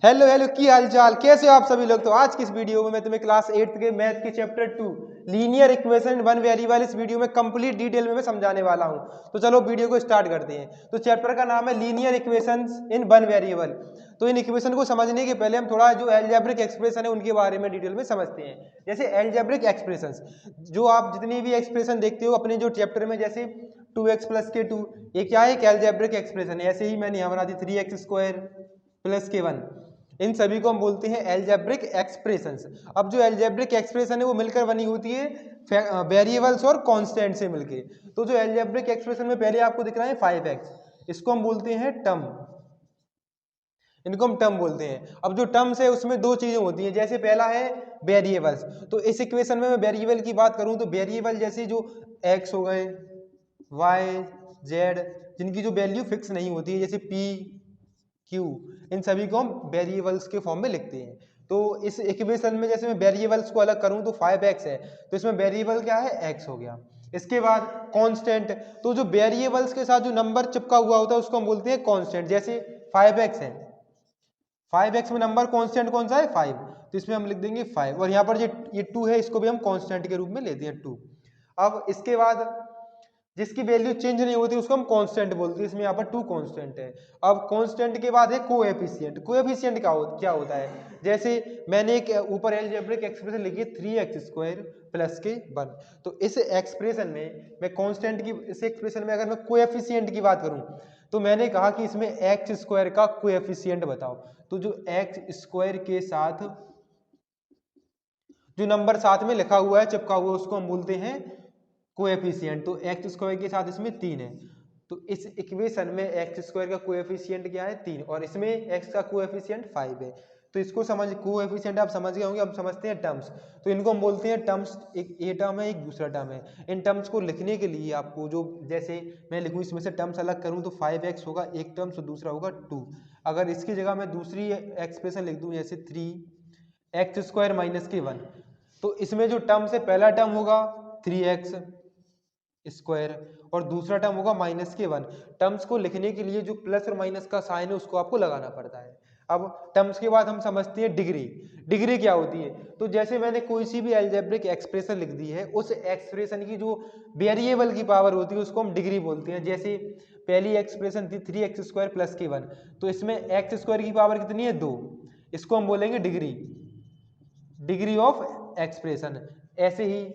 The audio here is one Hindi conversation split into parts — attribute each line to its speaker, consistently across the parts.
Speaker 1: हेलो हेलो, की हाल चाल, कैसे हो आप सभी लोग। तो आज की इस वीडियो में मैं तुम्हें क्लास 8 के मैथ के chapter 2 linear equation one variable इस वीडियो में कंप्लीट डिटेल में मैं समझाने वाला हूं। तो चलो वीडियो को स्टार्ट करते हैं। तो चैप्टर का नाम है लीनियर इक्वेशंस इन वन वेरिएबल। तो इन इक्वेशन को समझने के पहले हम थोड़ा जो अलजेब्रिक एक्सप्रेशन है उनके बारे में डिटेल में समझते हैं। जैसे अलजेब्रिक एक्सप्रेशंस, जो आप जितनी भी एक्सप्रेशन देखते हो अपने जो चैप्टर में, जैसे 2x प्लस के 2, ये क्या है, एक अलजेब्रिक एक्सप्रेशन है। ऐसे ही मैंने यहाँ बना दी 3x स्क्वायर प्लस के 1, इन सभी को हम बोलते हैं अलजेब्रिक एक्सप्रेशंस। अब जो अलजेब्रिक एक्सप्रेशन है वो मिलकर बनी होती है वेरिएबल्स और कांस्टेंट से मिलके। तो जो अलजेब्रिक एक्सप्रेशन में पहले आपको दिख रहा है 5x, इसको हम बोलते हैं टर्म, इनको हम टर्म बोलते हैं। अब जो टर्म्स है उसमें दो चीजें होती हैं। जैसे पहला है वेरिएबल्स, तो इस इक्वेशन में मैं वेरिएबल की बात करूं तो वेरिएबल जैसे जो x हो गए, y, z, जिनकी जो वैल्यू फिक्स नहीं होती है, जैसे p, q, इन सभी को हम वेरिएबल्स के फॉर्म में लिखते हैं। तो इस इक्वेशन में जैसे मैं वेरिएबल्स को अलग करूं तो 5x है, तो इसमें वेरिएबल क्या है, x हो गया। इसके बाद कांस्टेंट, तो जो वेरिएबल्स के साथ जो नंबर चिपका हुआ होता है उसको हम बोलते हैं कांस्टेंट। जैसे 5x है, 5x में नंबर कांस्टेंट कौन सा है, 5, तो इसमें हम लिख देंगे 5। और यहाँ पर ये 2 है, इसको भी हम कांस्टेंट के रूप में लेते हैं 2। अब इसके बाद जिसकी वैल्यू चेंज नहीं होती उसको हम कांस्टेंट बोलते हैं। इसमें यहाँ पर 2 कांस्टेंट है। अब कांस्टेंट के बाद है कोएफिशिएंट। कोएफिशिएंट क्या होता है, जैसे मैंने एक ऊपर अलजेब्रिक एक्सप्रेशन लिखी है 3x स्क्वायर प्लस के 1, तो इस एक्सप्रेशन में मैं कांस्टेंट की, इस एक्सप्रेशन में अगर मैं कोएफिशिएंट की बात करूं तो मैंने कहा कि इसमें एक्स स्क्वायर का कोएफिशिएंट बताओ। तो जो एक्स स्क्वायर के साथ जो नंबर साथ में लिखा हुआ है, चिपका हुआ है, उसको हम बोलते हैं कोएफिशिएंट। तो एक्स स्क्वायर के साथ इसमें 3 है, तो इस इक्वेशन में एक्स स्क्वायर का कोएफिशिएंट क्या है, 3, और इसमें एक्स का कोएफिशिएंट 5 है। तो इसको समझ, कोएफिशिएंट आप समझ गए होंगे। अब समझते हैं टर्म्स। तो इनको हम बोलते हैं टर्म्स, एक ये टर्म है, एक दूसरा टर्म है। इन टर्म्स को लिखने के लिए आपको जो, जैसे मैं लिखूँ इसमें से टर्म्स अलग करूँ तो 5x होगा एक टर्म, तो दूसरा होगा 2। अगर इसकी जगह मैं दूसरी एक्सप्रेशन लिख दूँ जैसे 3x स्क्वायर माइनस के 1, तो इसमें जो टर्म से पहला टर्म होगा 3x स्क्वायर और दूसरा टर्म होगा माइनस के 1। टर्म्स को लिखने के लिए जो प्लस और माइनस का साइन है उसको आपको लगाना पड़ता है। अब टर्म्स के बाद हम समझते हैं डिग्री। डिग्री क्या होती है, तो जैसे मैंने कोई सी भी अलजेब्रिक एक्सप्रेशन लिख दी है, उस एक्सप्रेशन की जो वेरिएबल की पावर होती है उसको हम डिग्री बोलते हैं। जैसे पहली एक्सप्रेशन थी 3x स्क्वायर प्लस के 1, तो इसमें एक्स स्क्वायर की पावर कितनी है, 2, इसको हम बोलेंगे डिग्री, डिग्री ऑफ एक्सप्रेशन। ऐसे ही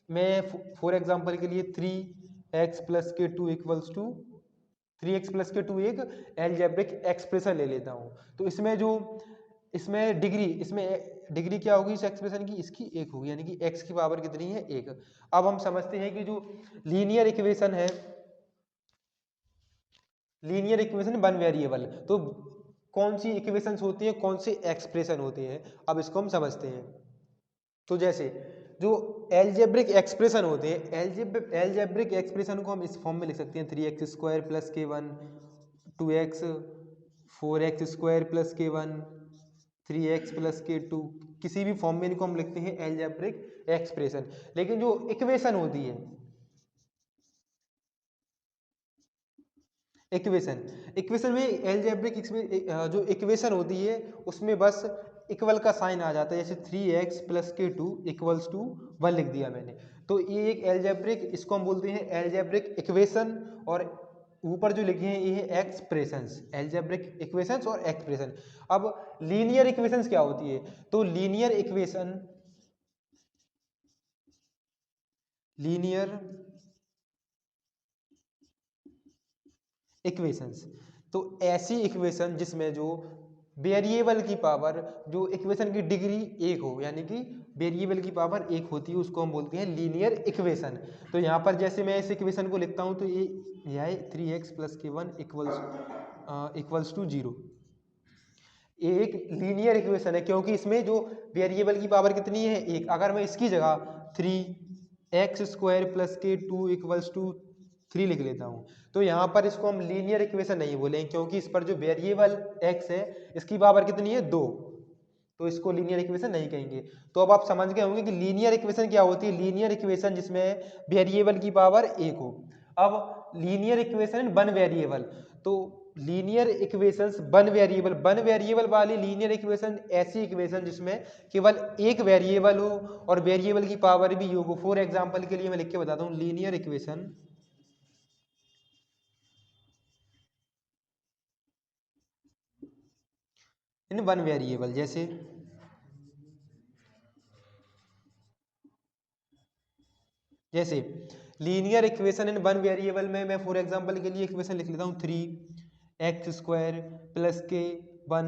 Speaker 1: मैं फॉर एग्जांपल के लिए 3x प्लस के 2 इक्वल्स टू 3x प्लस के 2 एक अलजेब्रिक एक्सप्रेशन ले लेता हूँ। तो इसमें जो, इसमें डिग्री, इसमें डिग्री क्या होगी इस एक्सप्रेशन की, इसकी 1 होगी, यानी कि x की पावर कितनी है, 1। अब हम समझते हैं कि जो लीनियर इक्वेशन है, लीनियर इक्वेशन वन वेरिएबल, तो कौन सी इक्वेशंस होती है, कौन से एक्सप्रेशन होते हैं, अब इसको हम समझते हैं। तो जैसे जो एल्जेब्रिक एक्सप्रेशन होते हैं, एल्जेब्रिक एक्सप्रेशन को हम इस फॉर्म में लिख सकते हैं 3x स्क्वायर प्लस के 1, 2x, 4x स्क्वायर प्लस के 1, 3x प्लस के 2, किसी भी फॉर्म में इनको हम लिखते हैं एल्जेब्रिक एक्सप्रेशन। लेकिन जो इक्वेशन होती है, इक्वेशन, इक्वेशन में एल्जेब्रिक जो इक्वेशन होती है उसमें बस इक्वल का साइन आ जाता है। जैसे 3x प्लस के 2 इक्वल्स टू 1 लिख दिया मैंने, तो ये एक एल्जेब्रिक, इसको हम बोलते हैं एल्जेब्रिक इक्वेशन। और ऊपर जो लिखे हैं ये है एक्सप्रेशंस, एल्जेब्रिक इक्वेशंस और एक्सप्रेशन। अब लीनियर इक्वेशंस क्या होती है, तो लीनियर इक्वेशन, लीनियर इक्वेशंस, तो ऐसी इक्वेशन जिसमें जो वेरिएबल की पावर, जो इक्वेशन की डिग्री 1 हो, यानी कि वेरिएबल की पावर 1 होती है, उसको हम बोलते हैं लीनियर इक्वेशन। तो यहाँ पर जैसे मैं इस इक्वेशन को लिखता हूँ तो ये है 3x प्लस के 1 इक्वल्स टू 0। ये एक लीनियर इक्वेशन है क्योंकि इसमें जो वेरिएबल की पावर कितनी है, 1। अगर मैं इसकी जगह 3x स्क्वायर प्लस के 2 इक्वल्स टू 3 लिख लेता हूँ, तो यहाँ पर इसको हम लीनियर इक्वेशन नहीं बोलेंगे क्योंकि इस पर जो वेरिएबल x है इसकी पावर कितनी है, 2, तो इसको लीनियर इक्वेशन नहीं कहेंगे। तो अब आप समझ गए होंगे कि लीनियर इक्वेशन क्या होती है, लीनियर इक्वेशन जिसमें वेरिएबल की पावर 1 हो। अब लीनियर इक्वेशन वन वेरिएबल, तो लीनियर इक्वेशंस वन वेरिएबल वाली लीनियर इक्वेशन ऐसी इक्वेशन जिसमें केवल एक वेरिएबल हो और वेरिएबल की पावर भी योग हो। फॉर एग्जांपल के लिए मैं लिख के बताता हूँ, linear equation in one variable, जैसे linear equation in one variable में मैं फॉर एग्जांपल के लिए इक्वेशन लिख लेता हूँ 3x² प्लस के 1।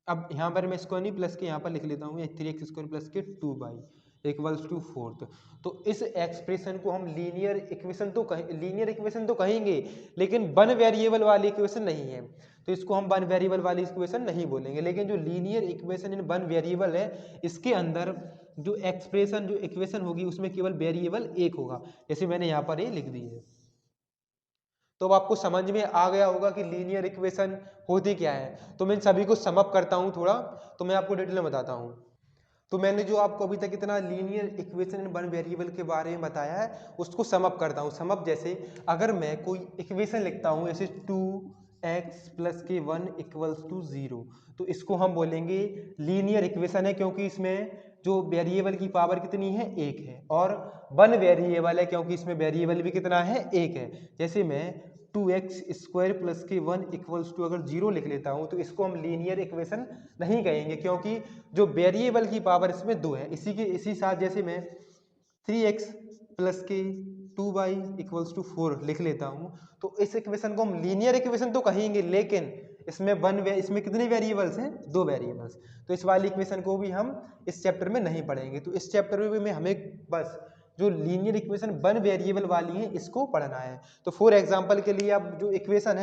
Speaker 1: अब यहाँ पर मैं इसको नहीं प्लस के यहाँ पर लिख लेता हूँ 3x² प्लस के 2y इक्वल्स टू 4। तो इस एक्सप्रेशन को हम लीनियर इक्वेशन तो कहेंगे, लेकिन वन वेरिएबल वाली इक्वेशन नहीं है, तो इसको हम वन वेरिएबल वाली इक्वेशन नहीं बोलेंगे। लेकिन जो linear equation in one variable है, इसके अंदर जो इक्वेशन होगी उसमें केवल वेरिएबल एक होगा, जैसे मैंने यहाँ पर ये लिख दी है। तो अब आपको समझ में आ गया होगा कि लीनियर इक्वेशन होती क्या है। तो मैं इन सभी को सम अप करता हूँ थोड़ा, तो मैं आपको डिटेल में बताता हूँ। तो मैंने जो आपको अभी तक इतना linear equation in one variable के बारे में बताया है, उसको सम अप करता हूँ। सम अप जैसे अगर मैं कोई इक्वेशन लिखता हूँ जैसे 2x प्लस के 1 इक्वल्स टू 0, तो इसको हम बोलेंगे लीनियर इक्वेशन है, क्योंकि इसमें जो वेरिएबल की पावर कितनी है, एक है, और वन वेरिएबल है क्योंकि इसमें वेरिएबल भी कितना है, एक है। जैसे मैं 2x² प्लस के 1 इक्वल्स टू अगर 0 लिख लेता हूँ, तो इसको हम लीनियर इक्वेशन नहीं कहेंगे, क्योंकि जो वेरिएबल की पावर इसमें 2 है। इसी साथ जैसे मैं 3x प्लस के 2y इक्वल्स टू 4 लिख लेता हूँ, तो इस इक्वेशन को हम लीनियर इक्वेशन तो कहेंगे, लेकिन इसमें कितने वेरिएबल्स हैं, 2 वेरिएबल्स। तो इस वाली इक्वेशन को भी हम इस चैप्टर में नहीं पढ़ेंगे। तो इस चैप्टर में हमें बस जो लीनियर इक्वेशन वन वेरिएबल वाली है इसको पढ़ना है। तो फॉर एग्जांपल के लिए अब जो इक्वेशन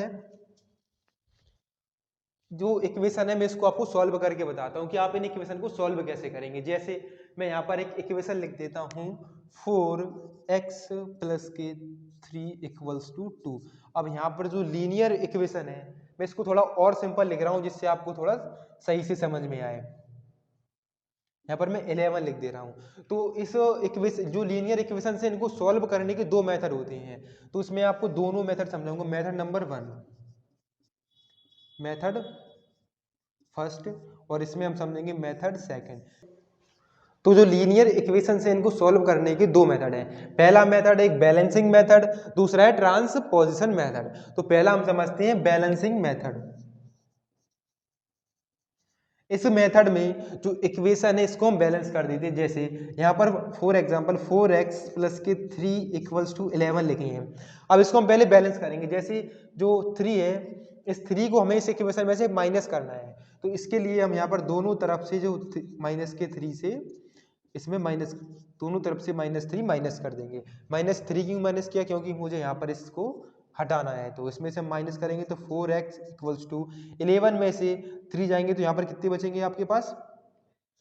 Speaker 1: है मैं इसको आपको सॉल्व करके बताता हूँ कि आप इन इक्वेशन को सॉल्व कैसे करेंगे। जैसे मैं यहाँ पर एक इक्वेशन लिख देता हूँ 4x प्लस के 3 इक्वल्स टू 2। अब यहाँ पर जो लीनियर इक्वेशन है मैं इसको थोड़ा और सिंपल लिख रहा हूँ जिससे आपको थोड़ा सही से समझ में आए। यहाँ पर मैं 11 लिख दे रहा हूँ। तो इस इक्वेशन जो लीनियर इक्वेशन से इनको सॉल्व करने के दो मेथड होते हैं, तो इसमें आपको दोनों मेथड समझाऊंगा। मेथड नंबर 1, मेथड फर्स्ट, और इसमें हम समझेंगे मेथड सेकंड। तो जो लीनियर इक्वेशन से इनको सॉल्व करने के दो मेथड हैं। पहला मेथड एक बैलेंसिंग मेथड, दूसरा है ट्रांसपोजिशन मेथड। तो पहला हम समझते हैं बैलेंसिंग मेथड। इस मेथड में जो इक्वेशन है इसको हम बैलेंस कर देते हैं। जैसे यहाँ पर फॉर एग्जांपल 4x प्लस के 3 इक्वल्स टू 11 लिखे हैं। अब इसको हम पहले बैलेंस करेंगे। जैसे जो 3 है, इस 3 को हमें इस इक्वेशन में से माइनस करना है, तो इसके लिए हम यहाँ पर दोनों तरफ से जो माइनस के 3 से इसमें माइनस, दोनों तरफ से -3 माइनस कर देंगे। -3 क्यों माइनस किया, क्योंकि मुझे यहाँ पर इसको हटाना है, तो इसमें से हम माइनस करेंगे तो 4x इक्वल्स टू 11 में से 3 जाएंगे तो यहाँ पर कितने बचेंगे आपके पास,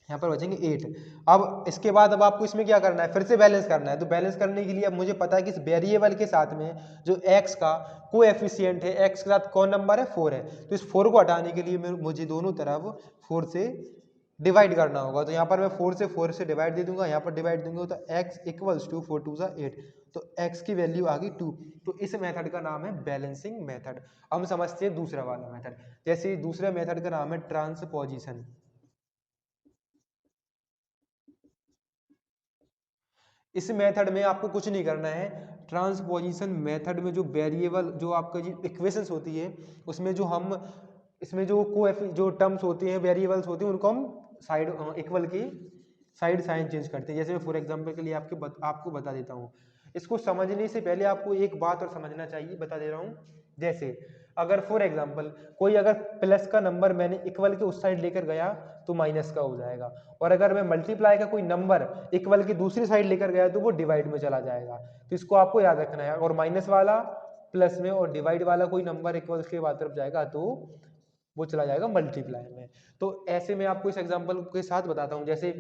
Speaker 1: यहाँ पर बचेंगे 8। अब इसके बाद अब आपको इसमें क्या करना है, फिर से बैलेंस करना है। तो बैलेंस करने के लिए अब मुझे पता है कि इस वेरिएबल के साथ में जो x का कोएफिशिएंट है, x के साथ कौन नंबर है, 4 है, तो इस 4 को हटाने के लिए मुझे दोनों तरफ 4 से डिवाइड करना होगा। तो यहाँ पर मैं 4 से डिवाइड दे दूंगा, यहाँ पर डिवाइड दूंगा तो x इक्वल्स टू 4 2 8, तो x की वैल्यू आ गई 2। तो इस मेथड का नाम है बैलेंसिंग मेथड। अब हम समझते हैं दूसरा वाला मेथड। जैसे दूसरे मेथड का नाम है ट्रांसपोजिशन। इस मेथड में आपको कुछ नहीं करना है। ट्रांसपोजिशन मेथड में जो वेरिएबल, जो आपका जो इक्वेशंस होती है, उसमें जो हम इसमें जो टर्म्स होते हैं, वेरिएबल्स होते हैं, उनको हम साइड इक्वल की साइड साइन चेंज करते हैं। जैसे मैं फॉर एग्जांपल के लिए आपको बता देता हूँ। इसको समझने से पहले आपको एक बात और समझना चाहिए, बता दे रहा हूँ। जैसे अगर फॉर एग्जांपल कोई अगर प्लस का नंबर मैंने इक्वल के उस साइड लेकर गया तो माइनस का हो जाएगा, और अगर मैं मल्टीप्लाई का कोई नंबर इक्वल की दूसरी साइड लेकर गया तो वो डिवाइड में चला जाएगा। तो इसको आपको याद रखना है। और माइनस वाला प्लस में और डिवाइड वाला कोई नंबर इक्वल के बाद तरफ जाएगा तो वो चला जाएगा मल्टीप्लाई में। तो ऐसे में आपको इस एग्जांपल के साथ बताता हूँ। जैसे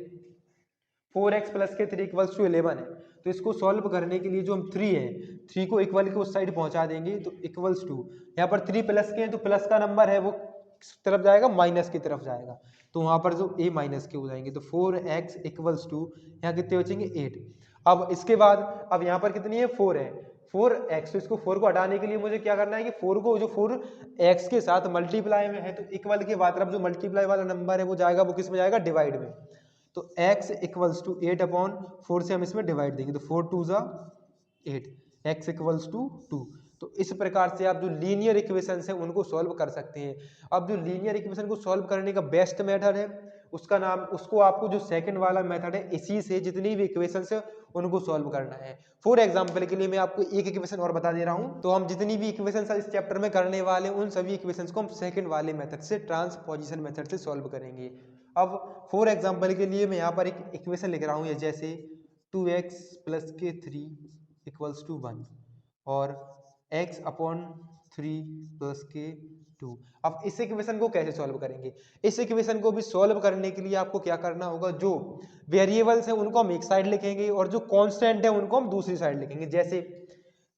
Speaker 1: 4x प्लस के 3 इक्वल्स टू 11 है, तो इसको सॉल्व करने के लिए जो हम 3 है, 3 को इक्वल के उस साइड पहुंचा देंगे तो इक्वल्स टू, यहाँ पर 3 प्लस के हैं तो प्लस का नंबर है वो किस तरफ जाएगा, माइनस की तरफ जाएगा, तो वहां पर जो a माइनस के हो जाएंगे। तो 4x इक्वल्स टू यहाँ कितने बचेंगे 8। अब इसके बाद अब यहाँ पर कितनी है 4 है, 4x, तो इसको 4 को हटाने के लिए मुझे क्या करना है कि 4 को, जो 4x के साथ मल्टीप्लाई में है तो इक्वल के बाद अब जो मल्टीप्लाई वाला नंबर है वो जाएगा, वो किस में जाएगा, डिवाइड में। तो x इक्वल्स टू 8/4 से हम इसमें डिवाइड देंगे, तो 4 2 जा 8, x इक्वल्स टू 2। तो इस प्रकार से आप जो लीनियर इक्वेशन है उनको सॉल्व कर सकते हैं। अब जो लीनियर इक्वेशन को सॉल्व करने का बेस्ट मेथड है उसका नाम, उसको आपको जो सेकंड वाला मेथड है, इसी से जितनी भी इक्वेशन है उनको सॉल्व करना है। फॉर एग्जांपल के लिए मैं आपको एक इक्वेशन और बता दे रहा हूं, तो हम जितनी भी इक्वेशन इस चैप्टर में करने वाले उन सभी इक्वेशंस को हम सेकंड वाले मेथड से, ट्रांसपोजिशन मेथड से सॉल्व करेंगे। अब फॉर एग्जांपल के लिए मैं यहाँ पर एक इक्वेशन लिख रहा हूँ, ये जैसे 2x प्लस के 3 इक्वल्स टू 1 और x अपॉन 3 प्लस के 2। अब इस इक्वेशन को कैसे सॉल्व करेंगे? इस इक्वेशन को भी सॉल्व करने के लिए आपको क्या करना होगा, जो वेरिएबल्स हैं उनको हम एक साइड लिखेंगे और जो कांस्टेंट है उनको हम दूसरी साइड लिखेंगे। जैसे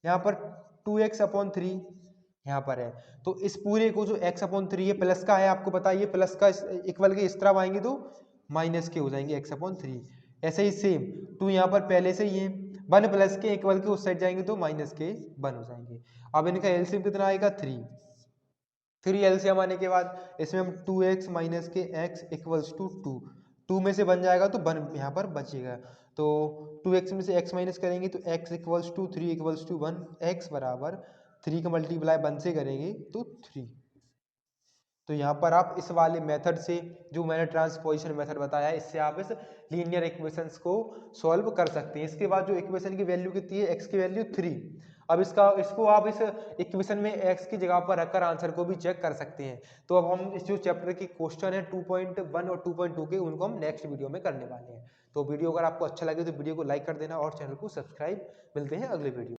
Speaker 1: यहाँ पर 2x अपॉन 3 यहाँ पर है, तो इस पूरे को जो x अपॉन 3 है प्लस का है, आपको बताइए प्लस का इक्वल के इस तरफ आएंगे तो माइनस के हो जाएंगे x अपॉन 3। ऐसे ही सेम 2 यहाँ पर पहले से ही है, 1 प्लस के इक्वल के उस साइड जाएंगे तो माइनस के 1 हो जाएंगे। अब इनका एलसीएम कितना आएगा, 3 एलसीएम आने के बाद इसमें हम 2x माइनस के x इक्वल्स टू 2 में से बन जाएगा तो 1 यहाँ पर बचेगा, तो 2x में से x माइनस करेंगे तो x equals to 3 equals to 1, x बराबर 3 का मल्टीप्लाई 1 से करेंगे तो 3। तो यहाँ पर आप इस वाले मेथड से, जो मैंने ट्रांसपोजिशन मेथड बताया है, इससे आप इस लीनियर इक्वेशंस को सॉल्व कर सकते हैं। इसके बाद जो इक्वेशन की वैल्यू कितनी है, x की वैल्यू 3। अब इसको आप इस इक्वेशन में x की जगह पर रखकर आंसर को भी चेक कर सकते हैं। तो अब हम इस जो चैप्टर की क्वेश्चन है 2.1 और 2.2 के, उनको हम नेक्स्ट वीडियो में करने वाले हैं। तो वीडियो अगर आपको अच्छा लगे तो वीडियो को लाइक कर देना और चैनल को सब्सक्राइब। मिलते हैं अगले वीडियो।